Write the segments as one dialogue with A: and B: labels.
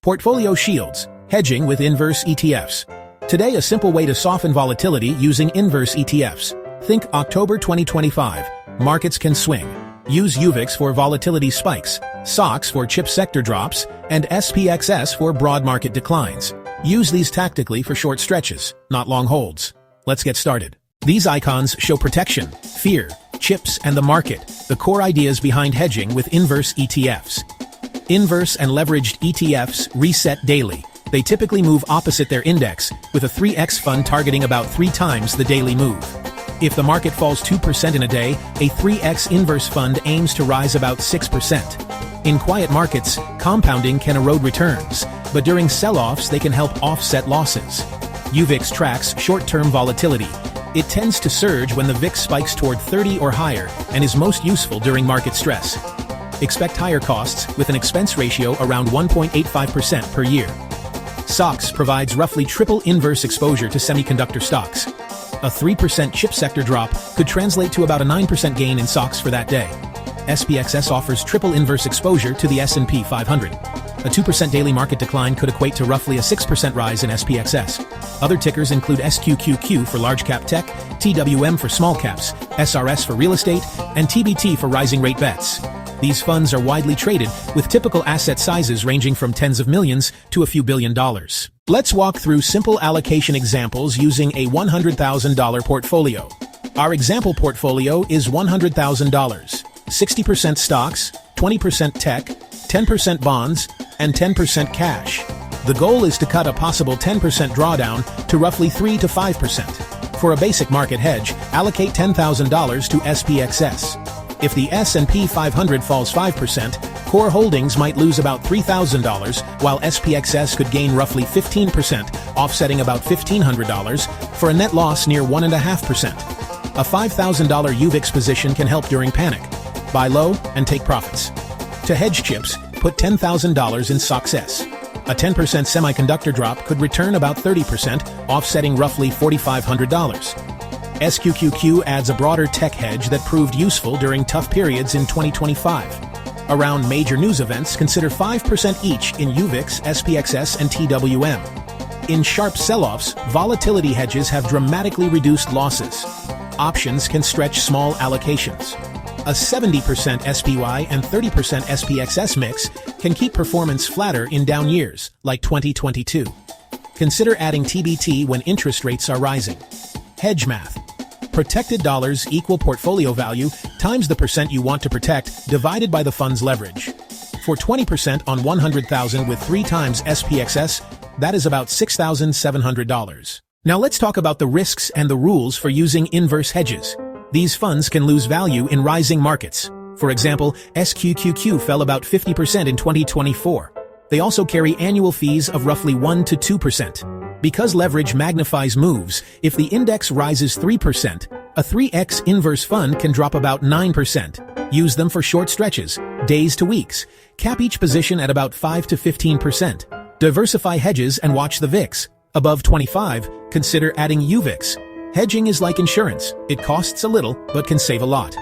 A: Portfolio Shields, Hedging with Inverse ETFs. Today, a simple way to soften volatility using inverse ETFs. Think October 2025. Markets can swing. Use UVIX for volatility spikes, SOXS for chip sector drops, and SPXS for broad market declines. Use these tactically for short stretches, not long holds. Let's get started. These icons show protection, fear, chips, and the market, the core ideas behind hedging with inverse ETFs. Inverse and leveraged ETFs reset daily. They typically move opposite their index, with a 3x fund targeting about 3 times the daily move. If the market falls 2% in a day, a 3x inverse fund aims to rise about 6%. In quiet markets, compounding can erode returns, but during sell-offs they can help offset losses. UVIX tracks short-term volatility. It tends to surge when the VIX spikes toward 30 or higher and is most useful during market stress. Expect higher costs, with an expense ratio around 1.85% per year. SOXS provides roughly triple inverse exposure to semiconductor stocks. A 3% chip sector drop could translate to about a 9% gain in SOXS for that day. SPXS offers triple inverse exposure to the S&P 500. A 2% daily market decline could equate to roughly a 6% rise in SPXS. Other tickers include SQQQ for large cap tech, TWM for small caps, SRS for real estate, and TBT for rising rate bets. These funds are widely traded, with typical asset sizes ranging from tens of millions to a few $1 billion. Let's walk through simple allocation examples using a $100,000 portfolio. Our example portfolio is $100,000, 60% stocks, 20% tech, 10% bonds, and 10% cash. The goal is to cut a possible 10% drawdown to roughly 3 to 5%. For a basic market hedge, allocate $10,000 to SPXS. If the S&P 500 falls 5%, core holdings might lose about $3,000, while SPXS could gain roughly 15%, offsetting about $1,500, for a net loss near 1.5%. A $5,000 UVIX position can help during panic. Buy low and take profits. To hedge chips, put $10,000 in SOXS. A 10% semiconductor drop could return about 30%, offsetting roughly $4,500. SQQQ adds a broader tech hedge that proved useful during tough periods in 2025. Around major news events, consider 5% each in UVIX, SPXS, and TWM. In sharp sell-offs, volatility hedges have dramatically reduced losses. Options can stretch small allocations. A 70% SPY and 30% SPXS mix can keep performance flatter in down years, like 2022. Consider adding TBT when interest rates are rising. Hedge math. Protected dollars equal portfolio value times the percent you want to protect divided by the fund's leverage. For 20% on 100,000 with 3 times SPXS, that is about $6,700. Now let's talk about the risks and the rules for using inverse hedges. These funds can lose value in rising markets. For example, SQQQ fell about 50% in 2024. They also carry annual fees of roughly 1 to 2%. Because leverage magnifies moves, if the index rises 3%, a 3x inverse fund can drop about 9%. Use them for short stretches, days to weeks. Cap each position at about 5 to 15%. Diversify hedges and watch the VIX. Above 25, consider adding UVIX. Hedging is like insurance. It costs a little, but can save a lot.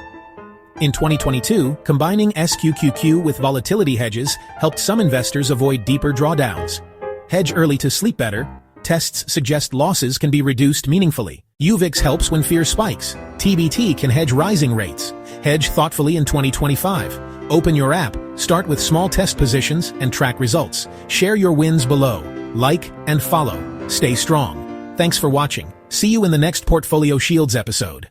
A: In 2022, combining SQQQ with volatility hedges helped some investors avoid deeper drawdowns. Hedge early to sleep better. Tests suggest losses can be reduced meaningfully. UVIX helps when fear spikes. TBT can hedge rising rates. Hedge thoughtfully in 2025. Open your app, start with small test positions, and track results. Share your wins below. Like and follow. Stay strong. Thanks for watching. See you in the next Portfolio Shields episode.